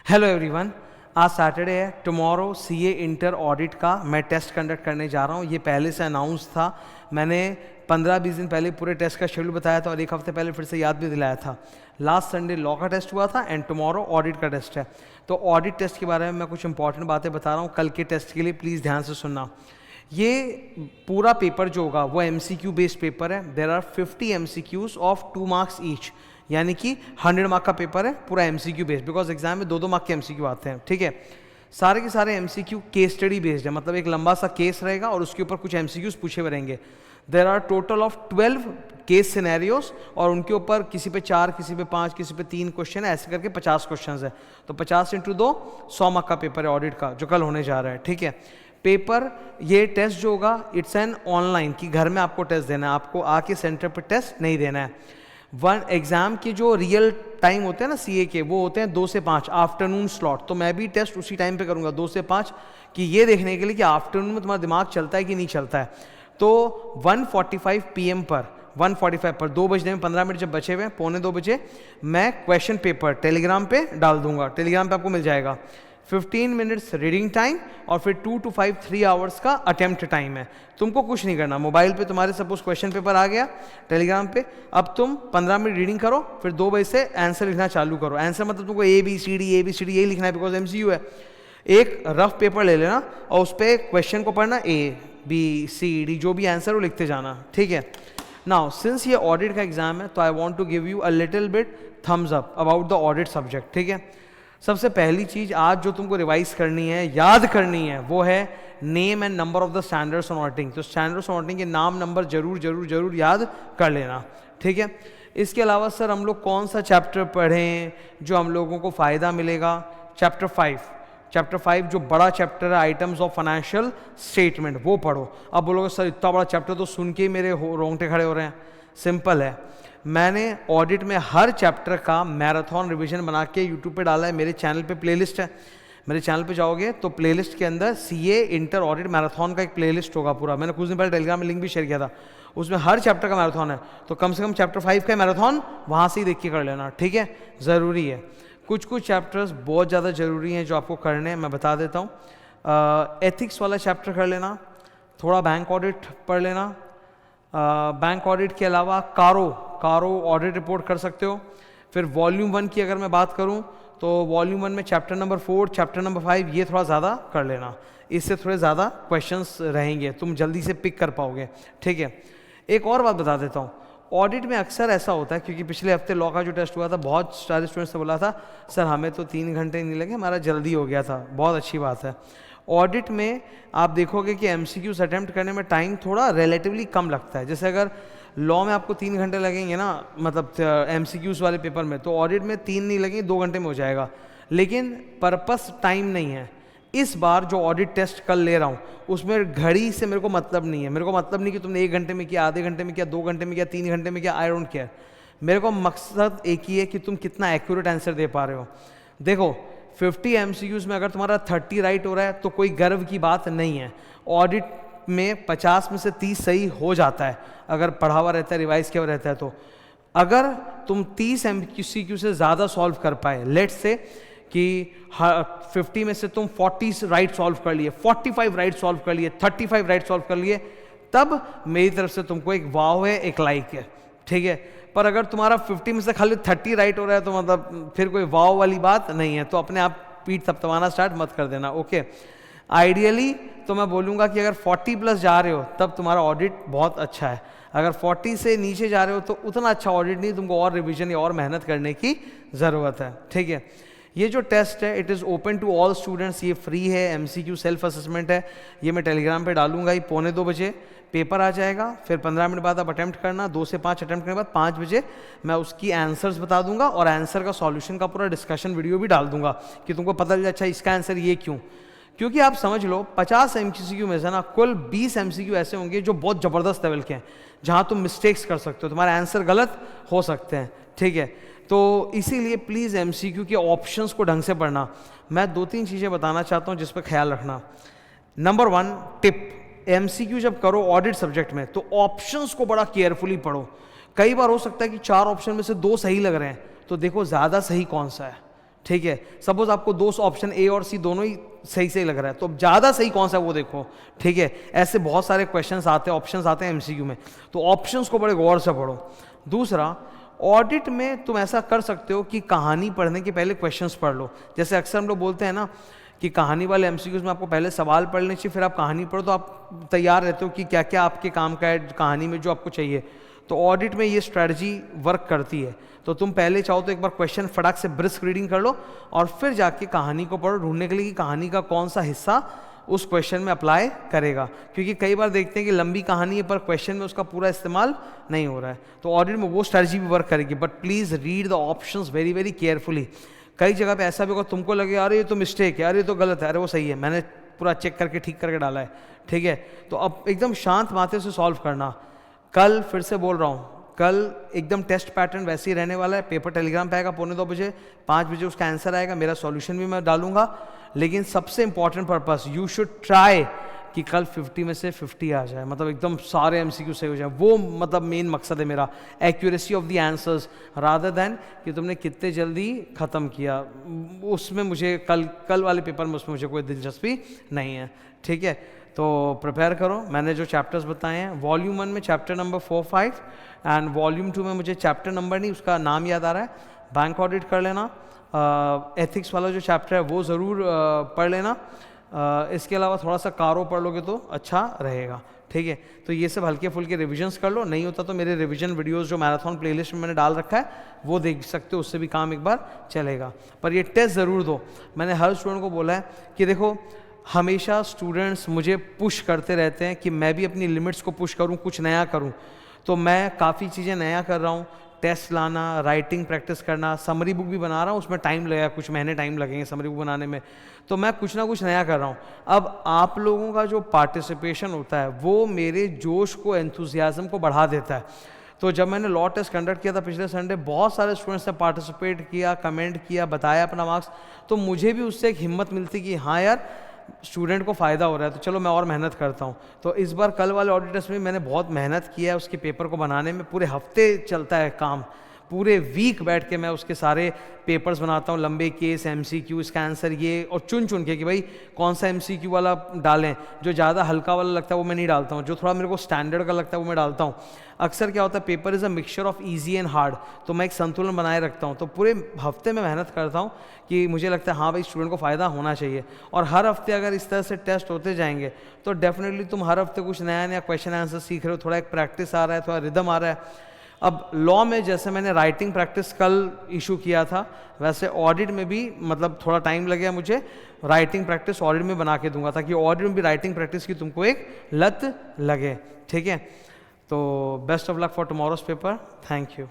Hello everyone, आज Saturday है। Tomorrow CA inter audit का मैं टेस्ट कंडक्ट करने जा रहा हूँ। ये पहले से अनाउंस था। मैंने 15-20 दिन पहले पूरे टेस्ट का शेड्यूल बताया था और एक हफ्ते पहले फिर से याद भी दिलाया था। लास्ट संडे लॉ का टेस्ट हुआ था एंड टुमारो ऑडिट का टेस्ट है। तो ऑडिट टेस्ट के बारे में मैं कुछ इंपॉर्टेंट बातें बता रहा हूँ कल के टेस्ट के लिए, प्लीज़ ध्यान से सुनना। ये पूरा पेपर जो होगा वो MCQ बेस्ड पेपर है। There are 50 MCQs of 2 marks each, यानी कि 100 मार्क का पेपर है, पूरा MCQ बेस्ड, बिकॉज एग्जाम में 2-2 मार्क के MCQ आते हैं। ठीक है, सारे के सारे MCQ केस स्टडी बेस्ड है, मतलब एक लंबा सा केस रहेगा और उसके ऊपर कुछ MCQs पूछे हुए रहेंगे। There are total of 12 case scenarios और उनके ऊपर किसी पे 4, किसी पे 5, किसी पे 3 क्वेश्चन है, ऐसे करके 50 क्वेश्चन है। तो 50 × 2 100 मार्क का पेपर है ऑडिट का, जो कल होने जा रहा है। ठीक है, पेपर ये टेस्ट जो होगा इट्स एन ऑनलाइन, कि घर में आपको टेस्ट देना है, आपको आके सेंटर पर टेस्ट नहीं देना है। एग्जाम के जो रियल टाइम होते हैं ना सीए के, वो होते हैं 2 से 5 आफ्टरनून स्लॉट। तो मैं भी टेस्ट उसी टाइम पे करूंगा 2 से 5, कि ये देखने के लिए कि आफ्टरनून में तुम्हारा दिमाग चलता है कि नहीं चलता है। तो 1:45 PM पर 1:45 पर 2 बजने में 15 मिनट जब बचे हुए हैं, 1:45 बजे मैं क्वेश्चन पेपर टेलीग्राम पे डाल दूंगा। टेलीग्राम पे आपको मिल जाएगा। 15 मिनट्स रीडिंग टाइम और फिर 2 to 5 3 आवर्स का अटेम्प्ट टाइम है। तुमको कुछ नहीं करना, मोबाइल पे तुम्हारे सपोज क्वेश्चन पेपर आ गया टेलीग्राम पे, अब तुम 15 मिनट रीडिंग करो, फिर 2 बजे से आंसर लिखना चालू करो। आंसर मतलब तुमको ABCD यही लिखना है, बिकॉज MCQ है। एक रफ पेपर ले लेना और उस पर क्वेश्चन को पढ़ना, ABCD जो भी आंसर वो लिखते जाना। ठीक है, नाउ सिंस ये ऑडिट का एग्जाम है तो I want to give you a little bit thumbs up about the audit subject. ठीक है, सबसे पहली चीज आज जो तुमको रिवाइज करनी है, याद करनी है, वो है name and number of the standards on auditing. तो स्टैंडर्ड्स ऑन ऑडिटिंग के नाम नंबर जरूर याद कर लेना। ठीक है, इसके अलावा सर हम लोग कौन सा चैप्टर पढ़ें जो हम लोगों को फ़ायदा मिलेगा? चैप्टर 5 जो बड़ा चैप्टर है, आइटम्स ऑफ फाइनेंशियल स्टेटमेंट, वो पढ़ो। अब बोलोगे सर इतना बड़ा चैप्टर तो सुन के ही मेरे रोंगटे खड़े हो रहे हैं। सिंपल है, मैंने ऑडिट में हर चैप्टर का मैराथन रिवीजन बना के यूट्यूब पे डाला है। मेरे चैनल पे प्लेलिस्ट है, मेरे चैनल पे जाओगे तो प्लेलिस्ट के अंदर सीए इंटर ऑडिट मैराथन का एक प्लेलिस्ट होगा पूरा। मैंने कुछ दिन पहले टेलीग्राम में लिंक भी शेयर किया था, उसमें हर चैप्टर का मैराथन है। तो कम से कम चैप्टर 5 का मैराथन वहाँ से ही देख के कर लेना। ठीक है, ज़रूरी है। कुछ चैप्टर्स बहुत ज़्यादा ज़रूरी हैं जो आपको करने हैं, मैं बता देता हूँ। एथिक्स वाला चैप्टर कर लेना, थोड़ा बैंक ऑडिट पढ़ लेना। बैंक ऑडिट के अलावा कारो ऑडिट रिपोर्ट कर सकते हो। फिर वॉल्यूम 1 की अगर मैं बात करूं तो वॉल्यूम 1 में चैप्टर नंबर 4, चैप्टर नंबर 5 ये थोड़ा ज़्यादा कर लेना, इससे थोड़े ज़्यादा क्वेश्चंस रहेंगे, तुम जल्दी से पिक कर पाओगे। ठीक है, एक और बात बता देता हूँ, ऑडिट में अक्सर ऐसा होता है, क्योंकि पिछले हफ्ते लॉ का जो टेस्ट हुआ था, बहुत सारे स्टूडेंट्स ने बोला था सर हमें तो 3 घंटे नहीं लगे, हमारा जल्दी हो गया था। बहुत अच्छी बात है। ऑडिट में आप देखोगे कि MCQs अटेम्प्ट करने में टाइम थोड़ा रिलेटिवली कम लगता है। जैसे अगर लॉ में आपको 3 घंटे लगेंगे ना, मतलब MCQs वाले पेपर में, तो ऑडिट में 3 नहीं लगेंगे, 2 घंटे में हो जाएगा। लेकिन पर्पस टाइम नहीं है। इस बार जो ऑडिट टेस्ट कल ले रहा हूँ उसमें घड़ी से मेरे को मतलब नहीं है। मेरे को मतलब नहीं कि तुमने 1 घंटे में किया, आधे घंटे में किया, 2 घंटे में किया, 3 घंटे में किया, आई डोंट केयर। मेरे को मकसद एक ही है कि तुम कितना एक्यूरेट आंसर दे पा रहे हो। देखो 50 MCQs में अगर तुम्हारा 30 राइट हो रहा है तो कोई गर्व की बात नहीं है। ऑडिट में 50 में से 30 सही हो जाता है अगर पढ़ा हुआ रहता है, रिवाइज किया हुआ रहता है। तो अगर तुम 30 MCQ से ज़्यादा सॉल्व कर पाए, लेट्स से कि 50 में से तुम 40 राइट सॉल्व कर लिए, 45 राइट सॉल्व कर लिए, 35 राइट सॉल्व कर लिए, तब मेरी तरफ से तुमको एक वाव है, एक लाइक है। ठीक है, पर अगर तुम्हारा 50 में से खाली 30 राइट हो रहा है तो मतलब फिर कोई वाव वाली बात नहीं है। तो अपने आप पीठ थपथपाना स्टार्ट मत कर देना। ओके, आइडियली तो मैं बोलूँगा कि अगर 40+ जा रहे हो तब तुम्हारा ऑडिट बहुत अच्छा है। अगर 40 से नीचे जा रहे हो तो उतना अच्छा ऑडिट नहीं, तुमको और रिविजन या और मेहनत करने की ज़रूरत है। ठीक है, ये जो टेस्ट है it is open to all students, ये फ्री है, MCQ सेल्फ असेसमेंट है। ये मैं टेलीग्राम पे डालूंगा ही। 1:45 बजे पेपर आ जाएगा, फिर 15 मिनट बाद आप अटेम्प्ट करना। 2 से 5 अटेम्प्ट करने के बाद 5 बजे मैं उसकी आंसर्स बता दूंगा और आंसर का सॉल्यूशन का पूरा डिस्कशन वीडियो भी डाल दूंगा कि तुमको पता चल जाए अच्छा इसका आंसर ये क्यों। क्योंकि आप समझ लो 50 MCQ में से ना कुल 20 MCQ ऐसे होंगे जो बहुत ज़बरदस्त लेवल के हैं, जहाँ तुम मिस्टेक्स कर सकते हो, तुम्हारे आंसर गलत हो सकते हैं। ठीक है, तो इसीलिए प्लीज़ MCQ के ऑप्शंस को ढंग से पढ़ना। मैं 2-3 चीज़ें बताना चाहता हूँ जिस पर ख्याल रखना। नंबर 1 टिप, MCQ जब करो ऑडिट सब्जेक्ट में तो ऑप्शंस को बड़ा केयरफुली पढ़ो। कई बार हो सकता है कि 4 ऑप्शन में से 2 सही लग रहे हैं, तो देखो ज़्यादा सही कौन सा है। ठीक है। सपोज आपको दो ऑप्शन ए और सी दोनों ही सही सही लग रहा है, तो अब ज़्यादा सही कौन सा है वो देखो, ठीक है। ऐसे बहुत सारे क्वेश्चंस आते हैं, ऑप्शंस आते हैं एमसीक्यू में, तो ऑप्शंस को बड़े गौर से पढ़ो। दूसरा, ऑडिट में तुम ऐसा कर सकते हो कि कहानी पढ़ने के पहले क्वेश्चंस पढ़ लो। जैसे अक्सर हम लोग बोलते हैं ना कि कहानी वाले एमसीक्यूज में आपको पहले सवाल पढ़ने चाहिए, फिर आप कहानी पढ़ो, तो आप तैयार रहते हो कि क्या क्या आपके काम का है कहानी में जो आपको चाहिए। तो ऑडिट में ये स्ट्रैटेजी वर्क करती है। तो तुम पहले चाहो तो एक बार क्वेश्चन फटाक से ब्रिस्क रीडिंग कर लो और फिर जाके कहानी को पढ़ो, ढूंढने के लिए कि कहानी का कौन सा हिस्सा उस क्वेश्चन में अप्लाई करेगा। क्योंकि कई बार देखते हैं कि लंबी कहानी है पर क्वेश्चन में उसका पूरा इस्तेमाल नहीं हो रहा है, तो ऑडिट में वो स्ट्रैटेजी भी वर्क करेगी। But please read the options very very carefully. कई जगह पे ऐसा भी होगा तुमको लगे अरे ये तो मिस्टेक है, अरे ये तो गलत है, अरे वो सही है, मैंने पूरा चेक करके ठीक करके डाला है, ठीक है। तो अब एकदम शांत माथे से सॉल्व करना। कल फिर से बोल रहा हूँ, कल एकदम टेस्ट पैटर्न वैसे ही रहने वाला है। पेपर टेलीग्राम पे आएगा 2:45 बजे, 5 बजे उसका आंसर आएगा, मेरा सॉल्यूशन भी मैं डालूंगा। लेकिन सबसे important purpose, you should try कि कल 50 में से 50 आ जाए, मतलब एकदम सारे एमसीक्यू सही हो जाए। वो मतलब मेन मकसद है मेरा, accuracy of the answers rather than कि तुमने कितने जल्दी ख़त्म किया। उसमें मुझे कल वाले पेपर में उसमें मुझे कोई दिलचस्पी नहीं है, ठीक है। तो प्रिपेयर करो। मैंने जो चैप्टर्स बताए हैं, वॉल्यूम 1 में चैप्टर नंबर 4, 5 एंड वॉल्यूम 2 में मुझे चैप्टर नंबर नहीं, उसका नाम याद आ रहा है, बैंक ऑडिट कर लेना। एथिक्स वाला जो चैप्टर है वो ज़रूर पढ़ लेना। इसके अलावा थोड़ा सा कारो पढ़ लोगे तो अच्छा रहेगा, ठीक है। तो ये सब हल्के फुल्के रिविजन्स कर लो। नहीं होता तो मेरे रिवीजन वीडियोस जो मैराथन प्लेलिस्ट में मैंने डाल रखा है वो देख सकते हो, उससे भी काम एक बार चलेगा। पर ये टेस्ट ज़रूर दो। मैंने हर स्टूडेंट को बोला है कि देखो, हमेशा स्टूडेंट्स मुझे पुश करते रहते हैं कि मैं भी अपनी लिमिट्स को पुश करूं, कुछ नया करूं। तो मैं काफ़ी चीज़ें नया कर रहा हूं, टेस्ट लाना, राइटिंग प्रैक्टिस करना, समरी बुक भी बना रहा हूं, उसमें टाइम लगेगा, कुछ महीने टाइम लगेंगे समरी बुक बनाने में। तो मैं कुछ ना कुछ नया कर रहा हूं। अब आप लोगों का जो पार्टिसिपेशन होता है वो मेरे जोश को, एंथुजियाज्म को बढ़ा देता है। तो जब मैंने लॉ टेस्ट कंडक्ट किया था पिछले संडे, बहुत सारे स्टूडेंट्स ने पार्टिसिपेट किया, कमेंट किया, बताया अपना मार्क्स, तो मुझे भी उससे एक हिम्मत मिलती कि हाँ यार स्टूडेंट को फ़ायदा हो रहा है, तो चलो मैं और मेहनत करता हूँ। तो इस बार कल वाले ऑडिटर्स में मैंने बहुत मेहनत किया है उसके पेपर को बनाने में। पूरे हफ्ते चलता है काम, पूरे वीक बैठ के मैं उसके सारे पेपर्स बनाता हूँ, लंबे केस, एमसीक्यू, इसका आंसर ये, और चुन चुन के कि भाई कौन सा एमसीक्यू वाला डालें। जो ज़्यादा हल्का वाला लगता है वो मैं नहीं डालता हूँ, जो थोड़ा मेरे को स्टैंडर्ड का लगता है वो मैं डालता हूँ। अक्सर क्या होता है, paper is a mixture of easy and hard, तो मैं एक संतुलन बनाए रखता हूँ। तो पूरे हफ्ते में मेहनत करता हूँ कि मुझे लगता है हाँ भाई स्टूडेंट को फ़ायदा होना चाहिए। और हर हफ्ते अगर इस तरह से टेस्ट होते जाएंगे तो डेफिनेटली तुम हर हफ्ते कुछ नया नया क्वेश्चन आंसर सीख रहे हो, थोड़ा एक प्रैक्टिस आ रहा है, थोड़ा रिदम आ रहा है। अब लॉ में जैसे मैंने राइटिंग प्रैक्टिस कल इशू किया था, वैसे ऑडिट में भी मतलब थोड़ा टाइम लगेगा मुझे, राइटिंग प्रैक्टिस ऑडिट में बना के दूंगा ताकि ऑडिट में भी राइटिंग प्रैक्टिस की तुमको एक लत लगे, ठीक है। तो best of luck for tomorrow's paper. Thank you.